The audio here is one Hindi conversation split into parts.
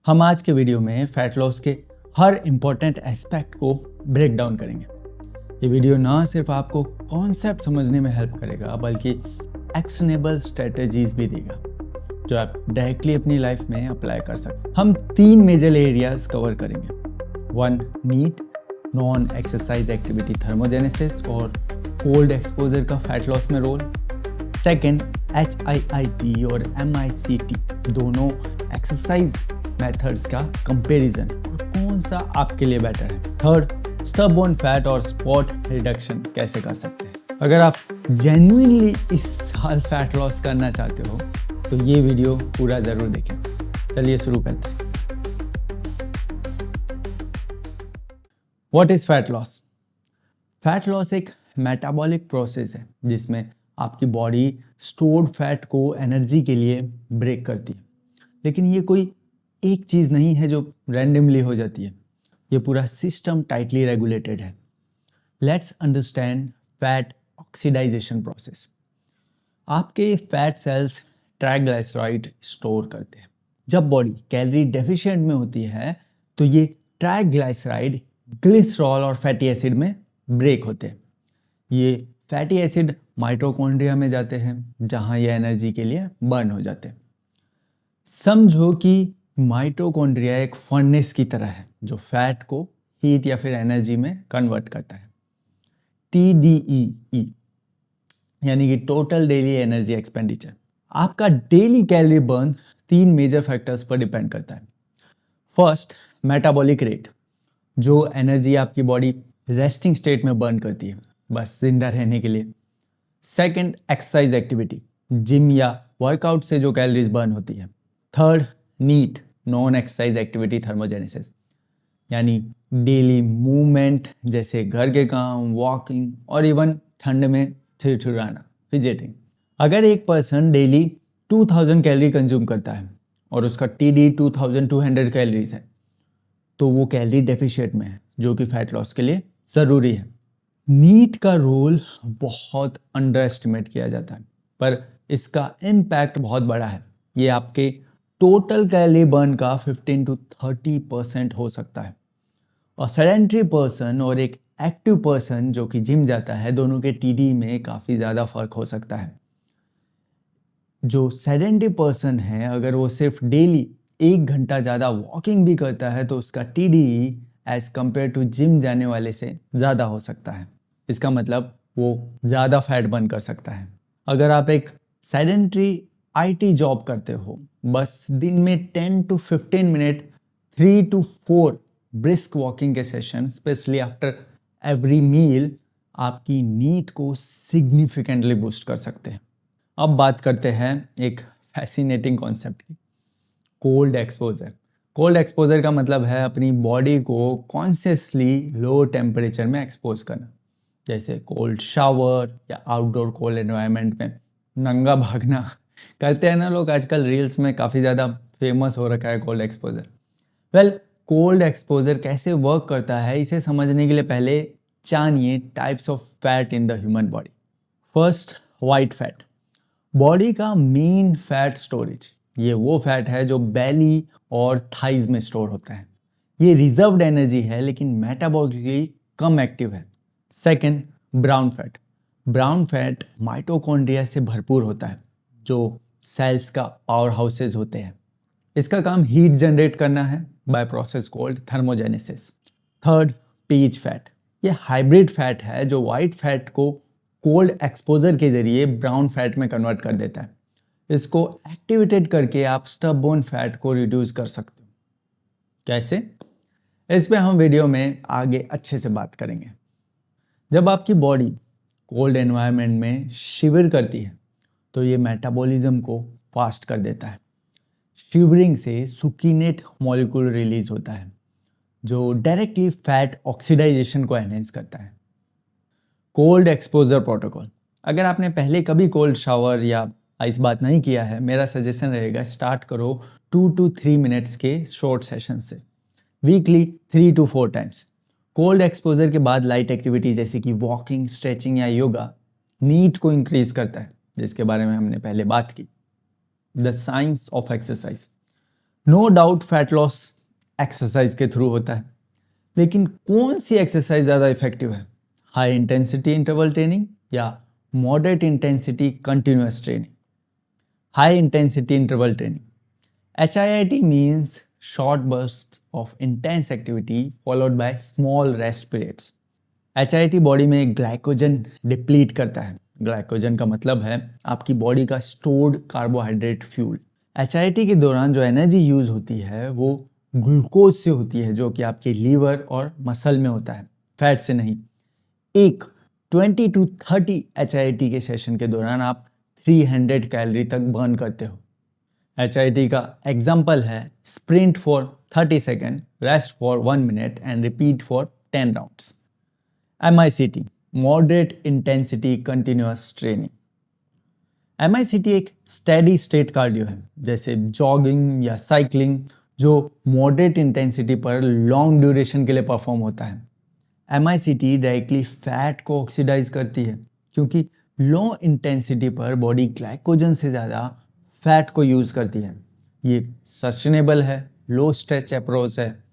हम आज के वीडियो में फैट लॉस के हर इम्पोर्टेंट एस्पेक्ट को ब्रेक डाउन करेंगे। ये वीडियो ना सिर्फ आपको कॉन्सेप्ट समझने में हेल्प करेगा बल्कि एक्शनेबल स्ट्रेटजीज भी देगा जो आप डायरेक्टली अपनी लाइफ में अप्लाई कर सकते। हम 3 मेजर एरियाज कवर करेंगे। 1 NEAT non exercise activity thermogenesis और कोल्ड एक्सपोजर का फैट लॉस में रोल। सेकेंड HIIT और MICT दोनों एक्सरसाइज मेथड्स का कंपैरिजन और कौन सा आपके लिए बेटर है। थर्ड स्टबबोर्न फैट और स्पॉट रिडक्शन कैसे कर सकते हैं। अगर आप जेन्युइनली इस साल फैट लॉस करना चाहते हो तो ये वीडियो पूरा ज़रूर देखें। चलिए शुरू करते हैं। What is fat loss? Fat loss एक मेटाबॉलिक प्रोसेस है जिसमें आपकी बॉडी स्टोर्ड फैट को एनर्जी के लिए ब्रेक करती है। लेकिन ये कोई एक चीज़ नहीं है जो रैंडमली हो जाती है। ये पूरा सिस्टम टाइटली रेगुलेटेड है। Let's understand fat oxidisation process. आपके फैट सेल्स ट्राइग्लिसराइड स्टोर करते हैं। जब बॉडी कैलोरी डेफिशिएंट में होती है तो ये ट्राइग्लिसराइड ग्लिसरॉल और फैटी एसिड में ब्रेक होते हैं। ये फैटी एसिड माइटोकॉन्ड्रिया में जाते हैं जहां ये एनर्जी के लिए बर्न हो जाते हैं। समझो कि माइटोकॉन्ड्रिया एक फर्नेस की तरह है जो फैट को हीट या फिर एनर्जी में कन्वर्ट करता है। TDEE यानी कि टोटल डेली एनर्जी एक्सपेंडिचर। आपका daily calorie burn 3 major factors पर डिपेंड करता है। फर्स्ट मेटाबॉलिक रेट, जो एनर्जी आपकी बॉडी रेस्टिंग स्टेट में बर्न करती है बस जिंदा रहने के लिए। सेकंड एक्सरसाइज एक्टिविटी, जिम या वर्कआउट से जो कैलोरीज बर्न होती है। Third NEAT non exercise activity thermogenesis, यानी डेली मूवमेंट जैसे घर के काम, वॉकिंग और इवन ठंड में ठिठुराना, फिजेटिंग। अगर एक पर्सन डेली 2000 कैलोरी कंज्यूम करता है और उसका TD 2200 कैलोरीज है तो वो कैलोरी डेफिशिएंट में है, जो कि फैट लॉस के लिए ज़रूरी है। नीट का रोल बहुत अंडर एस्टिमेट किया जाता है पर इसका इम्पैक्ट बहुत बड़ा है। ये आपके टोटल कैलोरी बर्न का 15 to 30% हो सकता है। और सेडेंटरी पर्सन और एक एक्टिव पर्सन जो कि जिम जाता है, दोनों के TD में काफ़ी ज़्यादा फर्क हो सकता है। जो सेडेंटरी पर्सन है अगर वो सिर्फ डेली 1 घंटा ज़्यादा वॉकिंग भी करता है तो उसका TD as compare to gym जाने वाले से ज़्यादा हो सकता है। इसका मतलब वो ज़्यादा फैट बर्न कर सकता है। अगर आप एक सेडेंटरी IT जॉब करते हो, बस दिन में 10 to 15 minute 3 to 4 brisk walking के session specially after every meal आपकी नीड को सिग्निफिकेंटली बूस्ट कर सकते हैं। अब बात करते हैं एक फैसिनेटिंग कॉन्सेप्ट की, कोल्ड एक्सपोजर। कोल्ड एक्सपोजर का मतलब है अपनी बॉडी को कॉन्शियसली लो टेम्परेचर में एक्सपोज करना, जैसे कोल्ड शावर या आउटडोर कोल्ड एनवायरनमेंट में नंगा भागना करते हैं ना लोग आजकल। रील्स में काफ़ी ज़्यादा फेमस हो रखा है cold exposure. Well, cold exposure कैसे वर्क करता है इसे समझने के लिए पहले जानिए types of fat in the human body. First, white fat, body का मेन फैट स्टोरेज। ये वो फैट है जो बेली और थाइज में स्टोर होता है। ये रिजर्व्ड एनर्जी है लेकिन मेटाबॉलिकली कम एक्टिव है। Second, brown fat. Brown fat mitochondria से भरपूर होता है जो सेल्स का पावर हाउसेज होते हैं। इसका काम हीट जनरेट करना है by process called thermogenesis. Third, peach fat. ये हाइब्रिड फैट है जो वाइट फैट को कोल्ड एक्सपोजर के जरिए ब्राउन फैट में कन्वर्ट कर देता है। इसको एक्टिवेटेड करके आप स्टबबोर्न फैट को रिड्यूस कर सकते हो। कैसे? इस पे हम वीडियो में आगे अच्छे से बात करेंगे। जब आपकी बॉडी कोल्ड एनवायरनमेंट में शिविर करती है तो ये मेटाबॉलिज्म को फास्ट कर देता है। शिवरिंग से सुकीनेट मॉलिक्यूल रिलीज होता है जो डायरेक्टली फैट ऑक्सीडाइजेशन को एनहेंस करता है। कोल्ड एक्सपोजर प्रोटोकॉल, अगर आपने पहले कभी कोल्ड शावर या आइस बात नहीं किया है, मेरा सजेशन रहेगा स्टार्ट करो 2 to 3 मिनट्स के शॉर्ट सेशन से, weekly 3 to 4 times. Cold exposure के बाद लाइट एक्टिविटी जैसे कि वॉकिंग, स्ट्रेचिंग या योगा नीड को इंक्रीज करता है, जिसके बारे में हमने पहले बात की। The science of exercise, no doubt fat loss exercise के थ्रू होता है, लेकिन कौन सी एक्सरसाइज ज़्यादा इफेक्टिव है? हाई इंटेंसिटी इंटरवल ट्रेनिंग या moderate intensity continuous training? High intensity interval training, HIIT means short bursts of intense activity followed by small rest periods. HIIT body में ग्लाइकोजन डिप्लीट करता है। ग्लाइकोजन का मतलब है आपकी बॉडी का स्टोर्ड कार्बोहाइड्रेट फ्यूल। HIIT के दौरान जो एनर्जी यूज होती है वो ग्लूकोज से होती है, जो कि आपके लीवर और मसल में होता है, फैट से नहीं। एक 20 to 30 HIIT के सेशन के दौरान आप 300 कैलोरी तक बर्न करते हो। HIIT का एग्जाम्पल है sprint for 30 second, rest for 1 minute and repeat for 10 rounds. MICT, moderate intensity continuous training. MICT एक स्टेडी स्टेट कार्डियो है, जैसे जॉगिंग या साइकिलिंग, जो मॉडरेट इंटेंसिटी पर लॉन्ग ड्यूरेशन के लिए परफॉर्म होता है। MICT डायरेक्टली फैट को ऑक्सीडाइज करती है, क्योंकि लो इंटेंसिटी पर बॉडी ग्लाइकोजन से ज़्यादा फैट को यूज़ करती है। ये सस्टेनेबल है, लो स्ट्रेच अप्रोच है।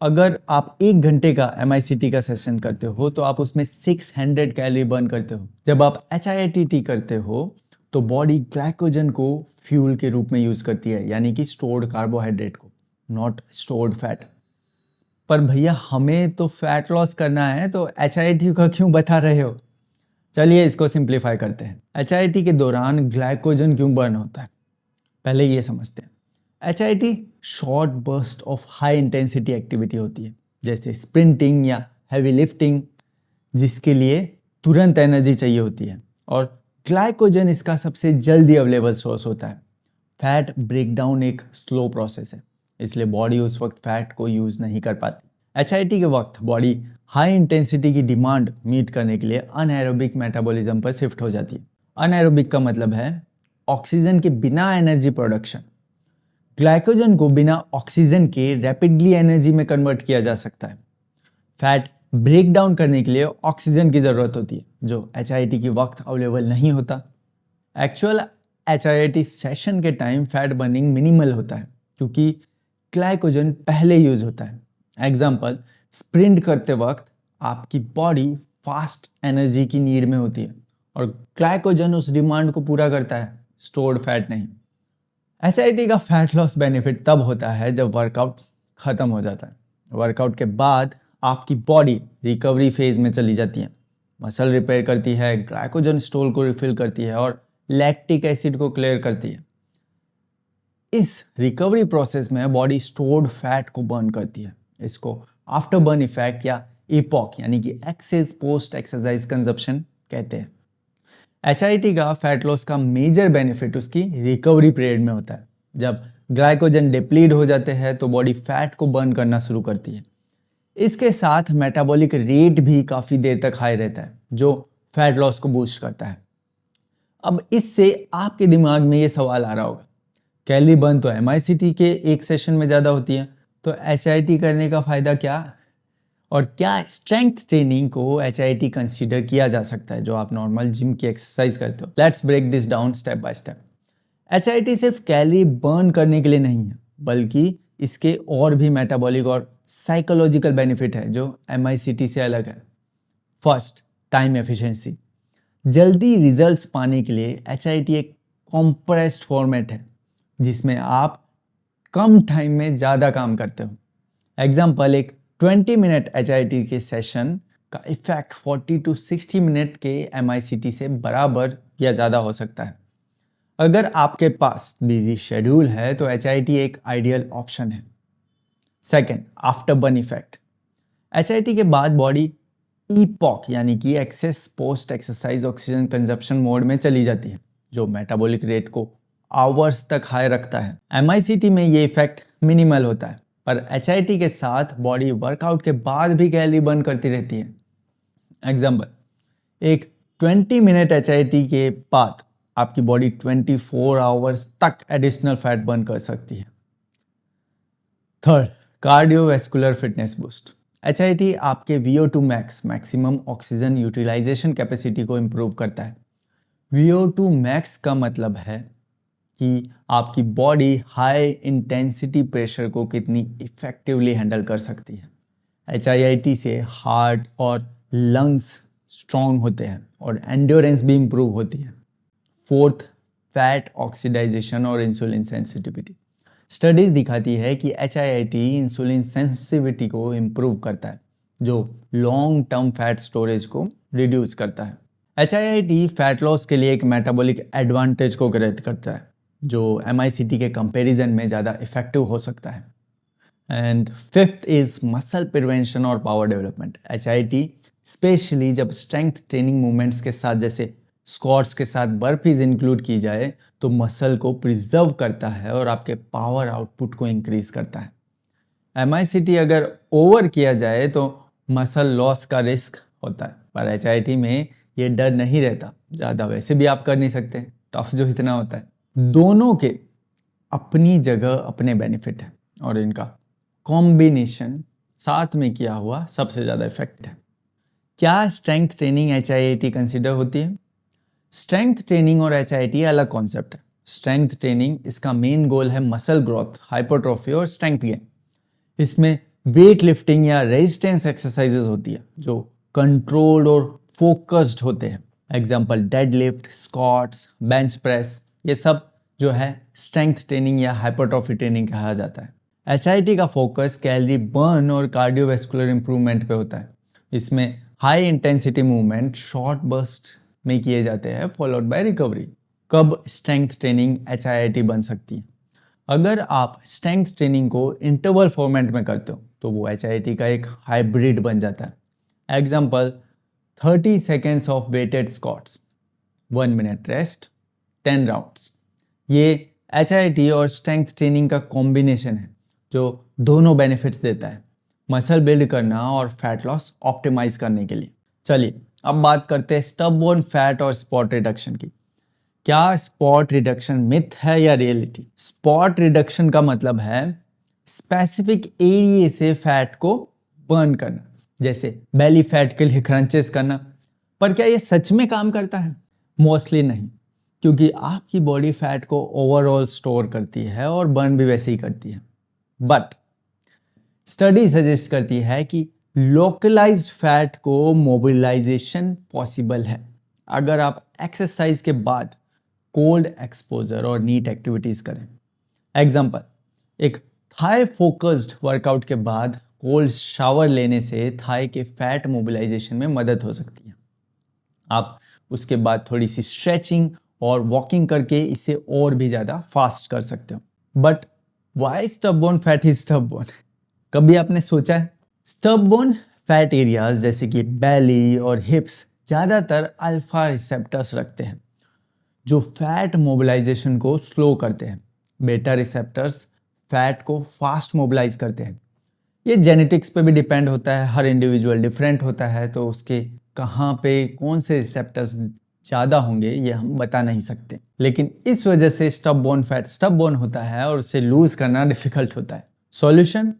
अगर आप 1 घंटे का MICT का सेशन करते हो तो आप उसमें 600 कैलोरी बर्न करते हो। जब आप HIIT करते हो तो बॉडी ग्लाइकोजन को फ्यूल के रूप में यूज़ करती है, यानी कि स्टोर्ड कार्बोहाइड्रेट को, नॉट स्टोर्ड फैट। पर भैया हमें तो फैट लॉस करना है, तो HIIT का क्यों बता रहे हो? चलिए इसको सिंप्लीफाई करते हैं। HIIT के दौरान ग्लाइकोजन क्यों बर्न होता है, पहले ये समझते हैं। HIIT short burst of high intensity activity होती है, जैसे स्प्रिंटिंग या हैवी लिफ्टिंग, जिसके लिए तुरंत एनर्जी चाहिए होती है, और ग्लाइकोजन इसका सबसे जल्दी अवेलेबल सोर्स होता है। फैट ब्रेकडाउन एक स्लो प्रोसेस है, इसलिए बॉडी उस वक्त फैट को यूज़ नहीं कर पाती। HIIT के वक्त बॉडी हाई इंटेंसिटी की डिमांड मीट करने के लिए अनएरोबिक मेटाबॉलिज्म पर शिफ्ट हो जाती है। अनएरोबिक का मतलब है ऑक्सीजन के बिना एनर्जी प्रोडक्शन। ग्लाइकोजन को बिना ऑक्सीजन के रैपिडली एनर्जी में कन्वर्ट किया जा सकता है। फैट ब्रेक डाउन करने के लिए ऑक्सीजन की ज़रूरत होती है, जो HIIT के वक्त अवेलेबल नहीं होता। एक्चुअल HIIT सेशन के टाइम फैट बर्निंग मिनिमल होता है, क्योंकि ग्लाइकोजन पहले यूज होता है। एग्जाम्पल, स्प्रिंट करते वक्त आपकी बॉडी फास्ट एनर्जी की नीड में होती है, और ग्लाइकोजन उस डिमांड को पूरा करता है, स्टोर्ड फैट नहीं। HIIT का फैट लॉस बेनिफिट तब होता है जब वर्कआउट खत्म हो जाता है। वर्कआउट के बाद आपकी बॉडी रिकवरी फेज में चली जाती है, मसल रिपेयर करती है, ग्लाइकोजन स्टोर को रिफिल करती है और लैक्टिक एसिड को क्लियर करती है। इस रिकवरी प्रोसेस में बॉडी स्टोर्ड फैट को बर्न करती है। इसको आफ्टर बर्न इफेक्ट या EPOC यानी कि एक्सेस पोस्ट एक्सरसाइज कंजप्शन कहते हैं। HIIT का फैट लॉस का मेजर बेनिफिट उसकी रिकवरी पीरियड में होता है। जब ग्लाइकोजन डिप्लीट हो जाते हैं तो बॉडी फैट को बर्न करना शुरू करती है। इसके साथ मेटाबॉलिक रेट भी काफ़ी देर तक हाई रहता है, जो फैट लॉस को बूस्ट करता है। अब इससे आपके दिमाग में ये सवाल आ रहा होगा, कैलोरी बर्न तो MICT के एक सेशन में ज़्यादा होती है, तो HIIT करने का फ़ायदा क्या? और क्या स्ट्रेंथ ट्रेनिंग को HIIT कंसीडर किया जा सकता है, जो आप नॉर्मल जिम की एक्सरसाइज करते हो? Let's break this down step by step. HIIT सिर्फ कैलोरी बर्न करने के लिए नहीं है, बल्कि इसके और भी मेटाबॉलिक और साइकोलॉजिकल बेनिफिट है जो MICT से अलग है। First, time efficiency. जल्दी रिजल्ट्स पाने के लिए HIIT एक कॉम्प्रेस्ड फॉर्मेट है, जिसमें आप कम टाइम में ज़्यादा काम करते हो। एग्जाम्पल, एक 20 मिनट HIIT के सेशन का इफेक्ट 40 to 60 मिनट के MICT से बराबर या ज़्यादा हो सकता है। अगर आपके पास बिजी शेड्यूल है तो HIIT एक आइडियल ऑप्शन है। Second, after burn effect. HIIT के बाद बॉडी EPOC यानी कि excess post exercise oxygen consumption mode में चली जाती है, जो मेटाबॉलिक रेट को आवर्स तक हाई रखता है। MICT में ये इफेक्ट मिनिमल होता है, पर HIIT के साथ बॉडी वर्कआउट के बाद भी कैलोरी बर्न करती रहती है। एग्जाम्पल, एक 20 मिनट HIIT के बाद आपकी बॉडी 24 आवर्स तक एडिशनल फैट बर्न कर सकती है। Third, cardiovascular fitness boost. HIIT आपके VO2 max, maximum oxygen utilisation capacity को इंप्रूव करता है। VO2 मैक्स का मतलब है कि आपकी बॉडी हाई इंटेंसिटी प्रेशर को कितनी इफेक्टिवली हैंडल कर सकती है। HIIT से हार्ट और लंग्स स्ट्रॉन्ग होते हैं और एंड्योरेंस भी इम्प्रूव होती है। फोर्थ, फैट ऑक्सीडाइजेशन और इंसुलिन सेंसिटिविटी। स्टडीज दिखाती है कि HIIT इंसुलिन सेंसिटिविटी को इम्प्रूव करता है, जो लॉन्ग टर्म फैट स्टोरेज को रिड्यूस करता है। HIIT फैट लॉस के लिए एक मेटाबॉलिक एडवांटेज को क्रिएट करता है, जो MICT के कंपैरिजन में ज़्यादा इफेक्टिव हो सकता है। And fifth is muscle prevention और पावर डेवलपमेंट। HIIT स्पेशली जब स्ट्रेंथ ट्रेनिंग मूवमेंट्स के साथ जैसे स्क्वाट्स के साथ बर्पीज इंक्लूड की जाए तो मसल को प्रिजर्व करता है और आपके पावर आउटपुट को इंक्रीज करता है। MICT अगर ओवर किया जाए तो मसल लॉस का रिस्क होता है, पर HIIT में ये डर नहीं रहता। ज़्यादा वैसे भी आप कर नहीं सकते, टफ जो इतना होता है। दोनों के अपनी जगह अपने बेनिफिट है और इनका कॉम्बिनेशन साथ में किया हुआ सबसे ज़्यादा इफेक्ट है। क्या स्ट्रेंथ ट्रेनिंग HIIT कंसिडर होती है? स्ट्रेंथ ट्रेनिंग और HIIT अलग कॉन्सेप्ट है। स्ट्रेंथ ट्रेनिंग इसका मेन गोल है मसल ग्रोथ, हाइपरट्रॉफी और स्ट्रेंथ गेन। इसमें वेट लिफ्टिंग या रेजिस्टेंस एक्सरसाइजेज होती है जो कंट्रोल्ड और फोकस्ड होते हैं। Example deadlift, squats, bench press, ये सब जो है स्ट्रेंथ ट्रेनिंग या हाइपरट्रॉफी ट्रेनिंग कहा जाता है। HIIT का फोकस कैलोरी बर्न और कार्डियोवैस्कुलर इंप्रूवमेंट पे होता है। इसमें high intensity movement short burst में किए जाते हैं फॉलोड बाय रिकवरी। कब स्ट्रेंथ ट्रेनिंग HIIT बन सकती है? अगर आप स्ट्रेंथ ट्रेनिंग को इंटरवल फॉर्मेट में करते हो तो वो HIIT का एक हाइब्रिड बन जाता है। Example 30 seconds of weighted squats, 1 minute rest, 10 rounds. ये HIIT और स्ट्रेंथ ट्रेनिंग का कॉम्बिनेशन है जो दोनों बेनिफिट्स देता है, मसल बिल्ड करना और फैट लॉस ऑप्टिमाइज करने के लिए। चलिए अब बात करते हैं स्टबबोर्न फैट और स्पॉट रिडक्शन की। क्या स्पॉट रिडक्शन मिथ है या रियलिटी? स्पॉट रिडक्शन का मतलब है स्पेसिफिक एरिया से फैट को बर्न करना, जैसे बेली फैट के लिए क्रंचेस करना। पर क्या ये सच में काम करता है? मोस्टली नहीं, क्योंकि आपकी बॉडी फैट को ओवरऑल स्टोर करती है और बर्न भी वैसे ही करती है। बट स्टडी सजेस्ट करती है कि लोकलाइज्ड फैट को मोबिलाइजेशन पॉसिबल है अगर आप एक्सरसाइज के बाद कोल्ड एक्सपोजर और नीट एक्टिविटीज करें। एग्जाम्पल, एक थाई फोकस्ड वर्कआउट के बाद कोल्ड शावर लेने से थाई के फैट मोबिलाइजेशन में मदद हो सकती है। आप उसके बाद थोड़ी सी स्ट्रेचिंग और वॉकिंग करके इसे और भी ज़्यादा फास्ट कर सकते हो। But why stubborn fat is stubborn? कभी आपने सोचा है? स्टबबोर्न फैट एरियाज जैसे कि बेली और हिप्स ज़्यादातर अल्फा रिसेप्टर्स रखते हैं जो फैट मोबिलाइजेशन को स्लो करते हैं। बेटा रिसेप्टर्स फैट को फास्ट मोबिलाइज करते हैं। ये जेनेटिक्स पे भी डिपेंड होता है, हर इंडिविजुअल डिफरेंट होता है, तो उसके कहाँ पे कौन से रिसेप्टर्स ज़्यादा होंगे ये हम बता नहीं सकते। लेकिन इस वजह से स्टबबोर्न फैट स्टबबोर्न होता है और उसे लूज करना डिफिकल्ट होता है। सॉल्यूशन,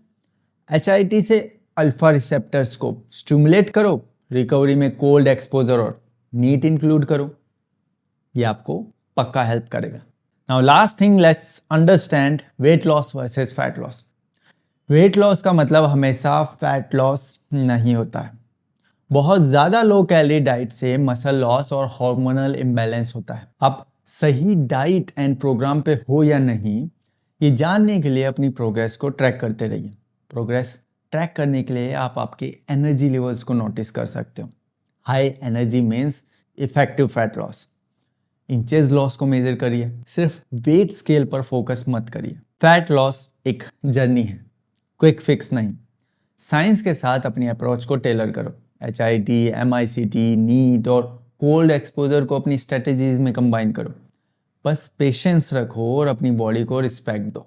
HIIT से अल्फा रिसेप्टर्स को स्टिमुलेट करो, रिकवरी में कोल्ड एक्सपोजर और नीट इंक्लूड करो, ये आपको पक्का हेल्प करेगा। Now last thing, let's understand weight loss versus fat loss. Weight loss का मतलब हमेशा फैट लॉस नहीं होता है। बहुत ज़्यादा लो कैलोरी डाइट से मसल लॉस और हार्मोनल इम्बैलेंस होता है। आप सही डाइट एंड प्रोग्राम पे हो या नहीं, ये जानने के लिए अपनी प्रोग्रेस को ट्रैक करते रहिए। प्रोग्रेस ट्रैक करने के लिए आप आपके एनर्जी लेवल्स को नोटिस कर सकते हो। High energy means effective fat loss. Inches loss को मेजर करिए, सिर्फ वेट स्केल पर फोकस मत करिए। फैट लॉस एक जर्नी है, क्विक फिक्स नहीं। साइंस के साथ अपनी अप्रोच को टेलर करो। HIIT, MICT, नीट और कोल्ड एक्सपोजर को अपनी स्ट्रेटेजीज में कंबाइन करो। बस पेशेंस रखो और अपनी बॉडी को रिस्पेक्ट दो।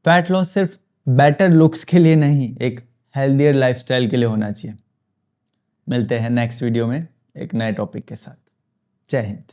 फैट लॉस सिर्फ बेटर लुक्स के लिए नहीं, एक हेल्दियर लाइफस्टाइल के लिए होना चाहिए। मिलते हैं नेक्स्ट वीडियो में एक नए टॉपिक के साथ। जय हिंद।